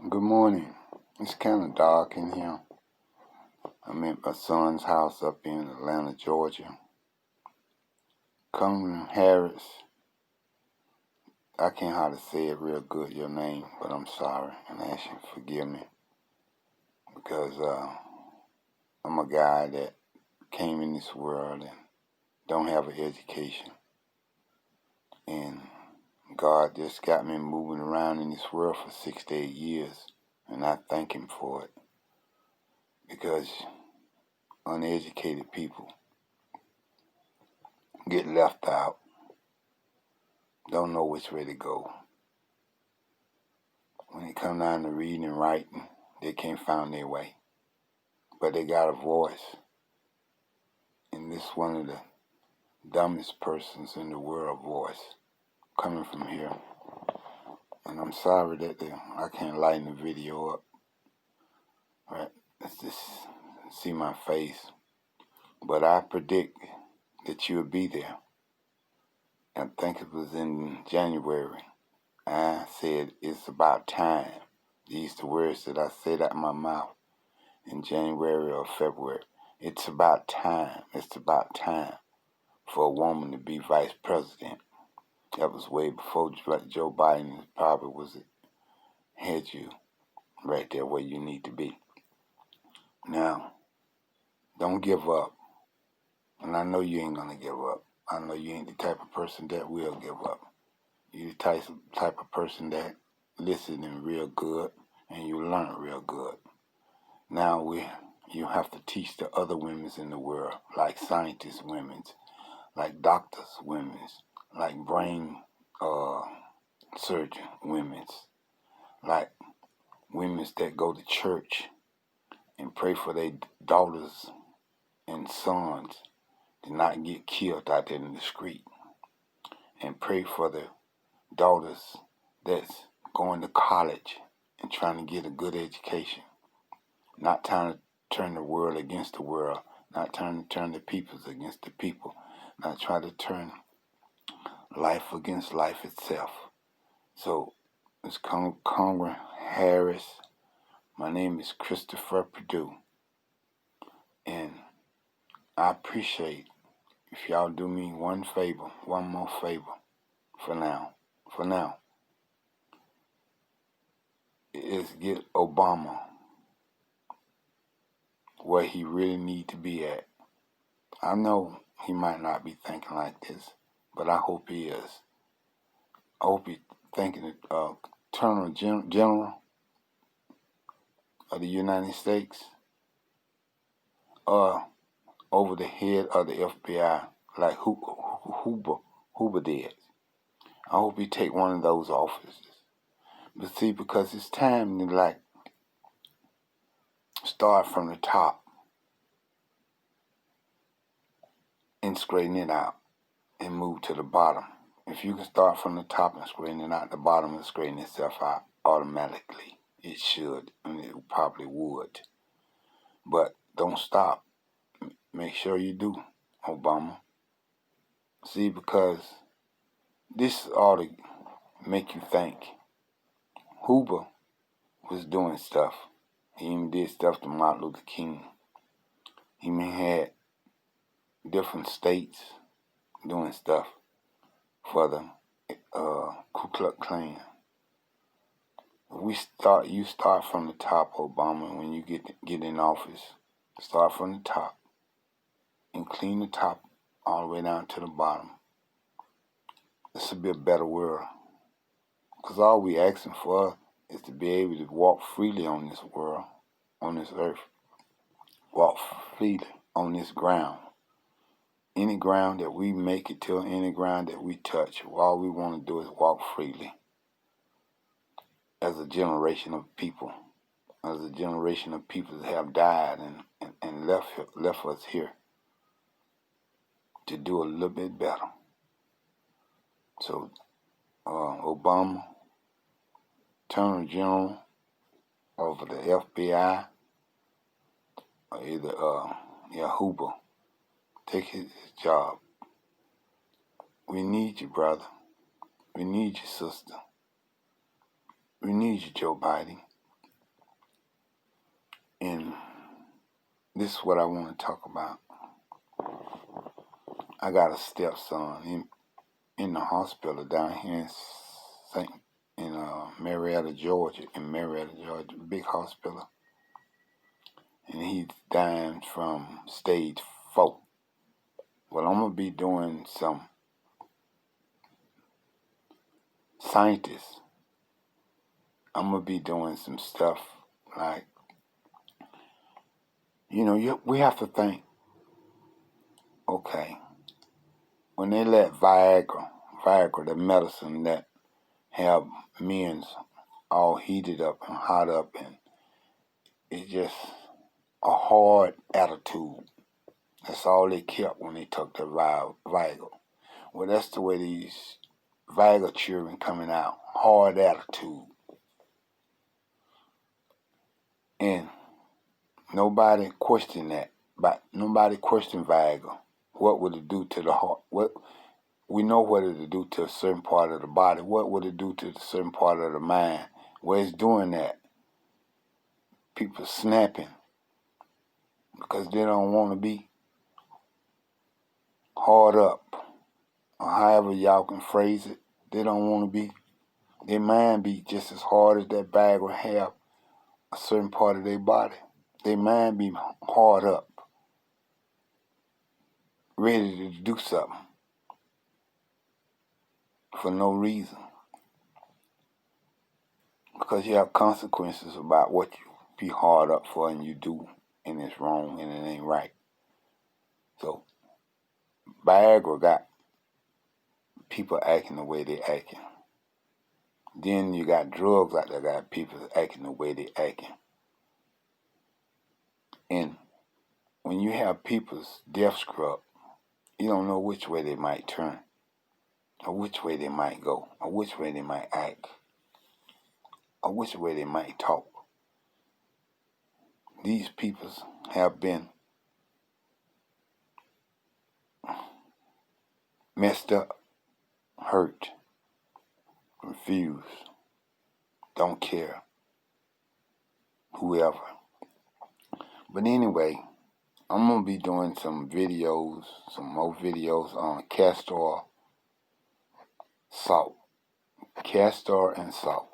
Good morning. It's kind of dark in here. I'm at my son's house up in Atlanta, Georgia. Congressman Harris, I can't hardly say it real good, your name, but I'm sorry, and I ask you to forgive me because I'm a guy that came in this world and don't have an education. And God just got me moving around in this world for 6 to 8 years, and I thank Him for it because uneducated people get left out, don't know which way to go. When it come down to reading and writing, they can't find their way. But they got a voice. And this one of the dumbest persons in the world voice coming from here. And I'm sorry that I can't lighten the video up. Right? Let's just see my face. But I predict that you'll be there. I think it was in January. I said it's about time. These the words that I said out of my mouth in January or February. It's about time. It's about time for a woman to be vice president. That was way before Joe Biden probably had you right there where you need to be. Now, don't give up. And I know you ain't gonna give up. I know you ain't the type of person that will give up. You're the type of person that listening real good and you learn real good. Now you have to teach the other women in the world, like scientists women, like doctors women, like brain surgeon women, like women that go to church and pray for their daughters and sons to not get killed out there in the street, and pray for the daughters that's going to college and trying to get a good education, not trying to turn the world against the world, not trying to turn the peoples against the people, not trying to turn life against life itself. So, it's Congressman Harris. My name is Christopher Perdue. And I appreciate if y'all do me one more favor for now, is get Obama where he really need to be at. I know he might not be thinking like this, but I hope he is. I hope he's thinking Attorney General of the United States over the head of the FBI like Hoover did. I hope he take one of those offices. But see, because it's time to start from the top and straighten it out and move to the bottom. If you can start from the top and straighten it out, the bottom will straighten itself out automatically. It should, and it probably would. But don't stop. Make sure you do, Obama. See, because this ought to make you think. Hoover was doing stuff. He even did stuff to Martin Luther King. He even had different states doing stuff for the Ku Klux Klan. You start from the top, Obama, when you get in office. Start from the top and clean the top all the way down to the bottom. This will be a better world. Because all we asking for is to be able to walk freely on this world, on this earth. Walk freely on this ground. Any ground that we make it to, any ground that we touch, all we want to do is walk freely. As a generation of people that have died and left us here to do a little bit better. So, Obama, Attorney General over the FBI, or either Hoover, take his job. We need you, brother. We need you, sister. We need you, Joe Biden. this is what I want to talk about. I got a stepson in the hospital down here in Marietta, Georgia. Big hospital, and he's dying from stage 4. Well, I'm gonna be doing some scientists. I'm gonna be doing some stuff like, we have to think. Okay, when they let Viagra, the medicine that have men's all heated up and hot up, and it's just a hard attitude. That's all they kept when they took the Viagra. Well, that's the way these Viagra children coming out. Hard attitude. And nobody questioned that. But nobody questioned Viagra. What would it do to the heart? We know what it would do to a certain part of the body. What would it do to a certain part of the mind? Where it's doing that? People snapping because they don't want to be hard up, or however y'all can phrase it. They don't want to be. Their mind be just as hard as that bag will have a certain part of their body. Their mind be hard up, ready to do something for no reason. Because you have consequences about what you be hard up for and you do, and it's wrong and it ain't right. So Viagra got people acting the way they acting. Then you got drugs out there got people acting the way they acting. And when you have people's death scrub, you don't know which way they might turn, or which way they might go, or which way they might act, or which way they might talk. These people have been messed up, hurt, confused, don't care, whoever. But anyway, I'm going to be doing some more videos on castor, salt. Castor and salt.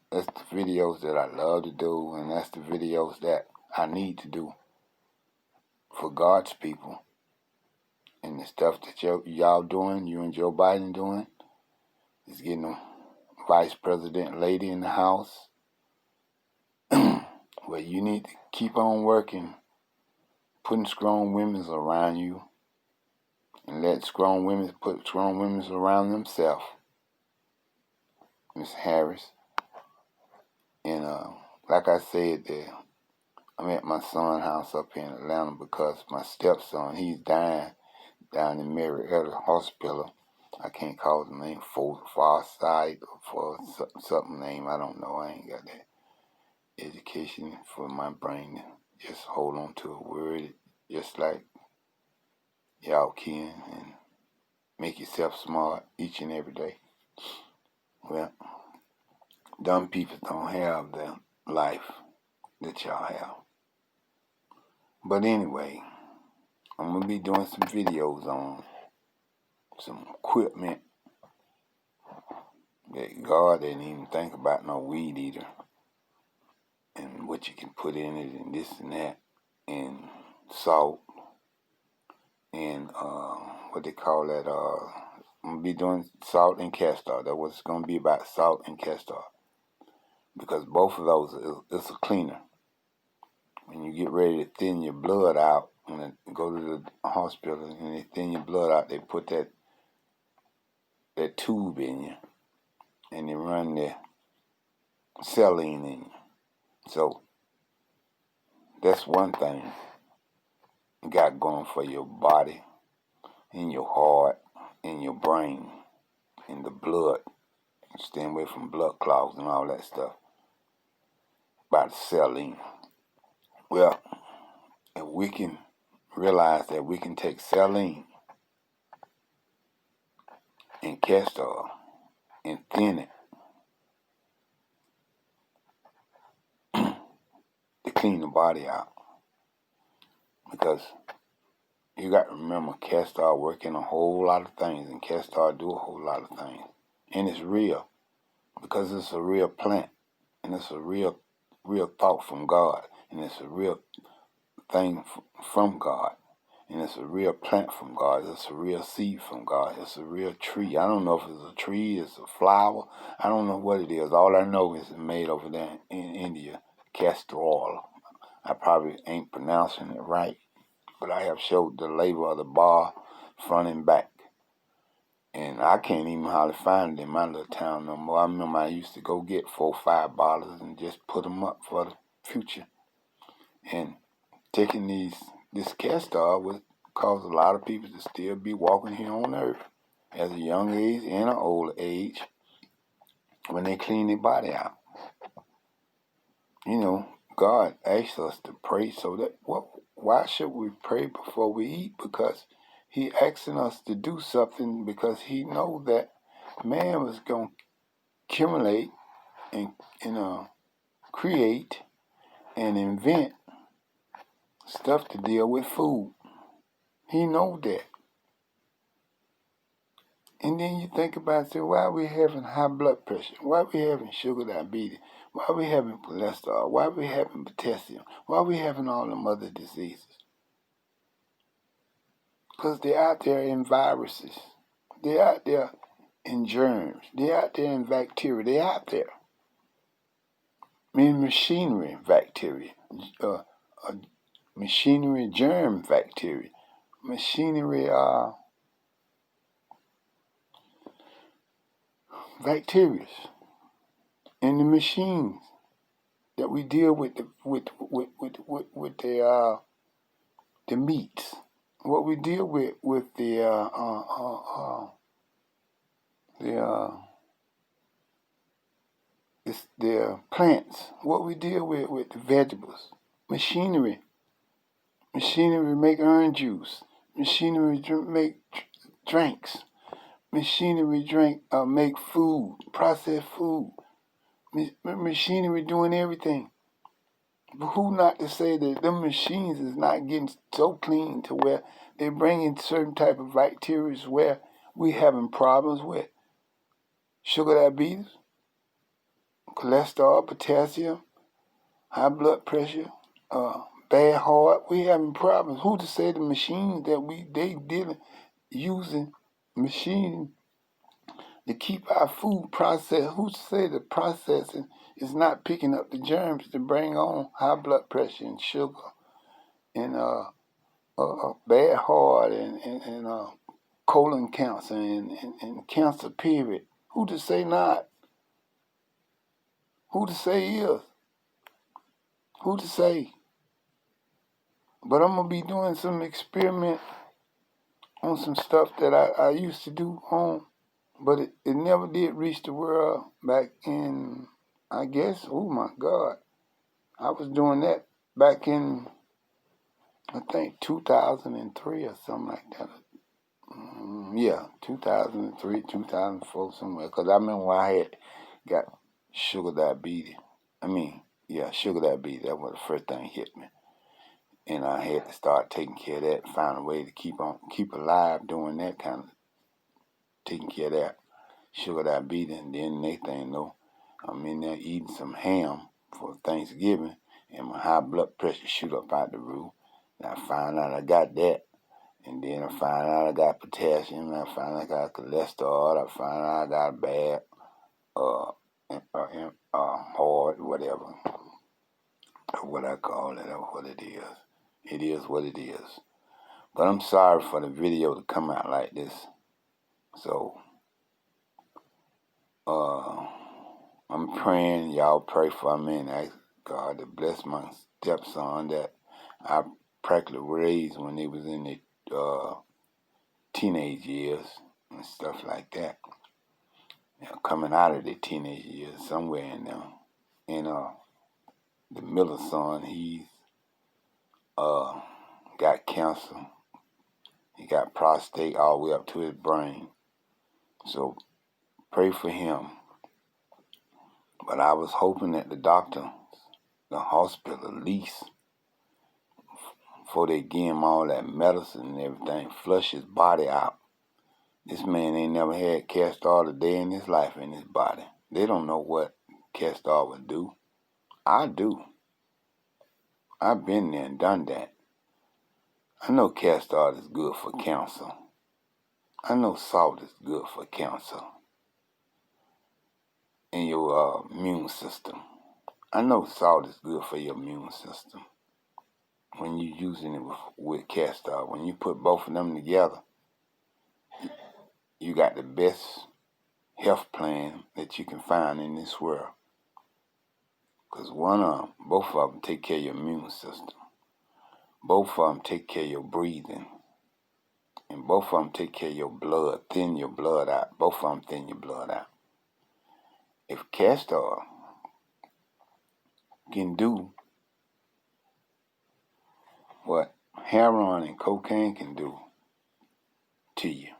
That's the videos that I love to do, and that's the videos that I need to do for God's people. And the stuff that y'all doing, you and Joe Biden doing, is getting a vice president lady in the house. Well, you need to keep on working, putting strong women around you, and let strong women put strong women around themselves, Miss Harris. And like I said, I'm at my son's house up here in Atlanta because my stepson, he's dying down in Marietta Hospital. I can't call the name Farsight or for something name. I don't know. I ain't got that education for my brain to just hold on to a word just like y'all can and make yourself smart each and every day. Well, dumb people don't have the life that y'all have. But anyway, I'm going to be doing some videos on some equipment that God didn't even think about, no weed eater, and what you can put in it and this and that, and salt, and what they call that, I'm going to be doing salt and castor. That's what it's going to be about, salt and castor. Because both of those is a cleaner. When you get ready to thin your blood out, when you go to the hospital and they thin your blood out, they put that tube in you, and they run the saline in you. So that's one thing you got going for your body, in your heart, in your brain, in the blood. Stay away from blood clots and all that stuff. About saline. Well, if we can realize that we can take saline and castor and thin it to clean the body out, Because you got to remember, castor work in a whole lot of things, and castor do a whole lot of things. And it's real, because it's a real plant, and it's a real thought from God, and it's a real thing from God, and it's a real plant from God. It's a real seed from God. It's a real tree. I don't know if it's a tree, it's a flower. I don't know what it is. All I know is it's made over there in India, castor oil. I probably ain't pronouncing it right, but I have showed the label of the bar front and back. And I can't even hardly find it in my little town no more. I remember I used to go get 4 or 5 bottles and just put them up for the future. And taking this castor would cause a lot of people to still be walking here on earth at a young age and an old age when they clean their body out. You know, God asks us to pray so that, why should we pray before we eat? Because he asking us to do something because he know that man was going to accumulate and create and invent stuff to deal with food. He know that. And then you think about, say, why are we having high blood pressure? Why are we having sugar diabetes? Why are we having cholesterol? Why are we having potassium? Why are we having all them other diseases? Because they're out there in viruses. They're out there in germs. They're out there in bacteria. They're out there. I mean, machinery bacteria. Machinery germ bacteria. Machinery bacteria. In the machines that we deal with the meats. What we deal with the plants. What we deal with the vegetables. Machinery. Machinery make orange juice. Machinery make drinks. Machinery make food, processed food. Machinery doing everything. But who not to say that them machines is not getting so clean to where they bring in certain type of bacteria where we having problems with sugar diabetes, cholesterol, potassium, high blood pressure, bad heart. We having problems. Who to say the machines that they dealing using machines to keep our food processed? Who to say the processing is not picking up the germs to bring on high blood pressure and sugar and bad heart and colon cancer and cancer period? Who to say not? Who to say is? Who to say? But I'm going to be doing some experiment on some stuff that I used to do home, but it never did reach the world back in, I guess, oh my God. I was doing that back in, I think, 2003 or something like that. Yeah, 2003, 2004, somewhere. Because I remember when I had got sugar diabetes. Sugar diabetes. That was the first thing hit me. And I had to start taking care of that, find a way to keep alive doing that kind of, taking care of that sugar diabetes. And then next thing you know, I'm in there eating some ham for Thanksgiving, and my high blood pressure shoot up out the roof. And I find out I got that. And then I find out I got potassium. I find out I got cholesterol. I find out I got bad heart, whatever. What I call it, or what it is. It is what it is. But I'm sorry for the video to come out like this. So, I'm praying y'all pray for me and ask God to bless my stepson that I practically raised when he was in the teenage years and stuff like that. Coming out of the teenage years, somewhere in there. And the middle son, he's got cancer. He got prostate all the way up to his brain. So pray for him. But I was hoping that the doctor, the hospital at least, before they give him all that medicine and everything, flush his body out. This man ain't never had castor oil a day in his life in his body. They don't know what castor oil would do. I do. I've been there and done that. I know castor oil is good for cancer. I know salt is good for cancer in your immune system. I know salt is good for your immune system when you're using it with castor oil. When you put both of them together, you got the best health plan that you can find in this world. Because both of them take care of your immune system. Both of them take care of your breathing. And both of them take care of your blood, thin your blood out. Both of them thin your blood out. If castor oil can do what heroin and cocaine can do to you,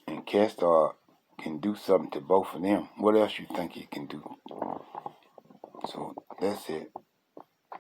and castor oil can do something to both of them, what else you think it can do? So that's it.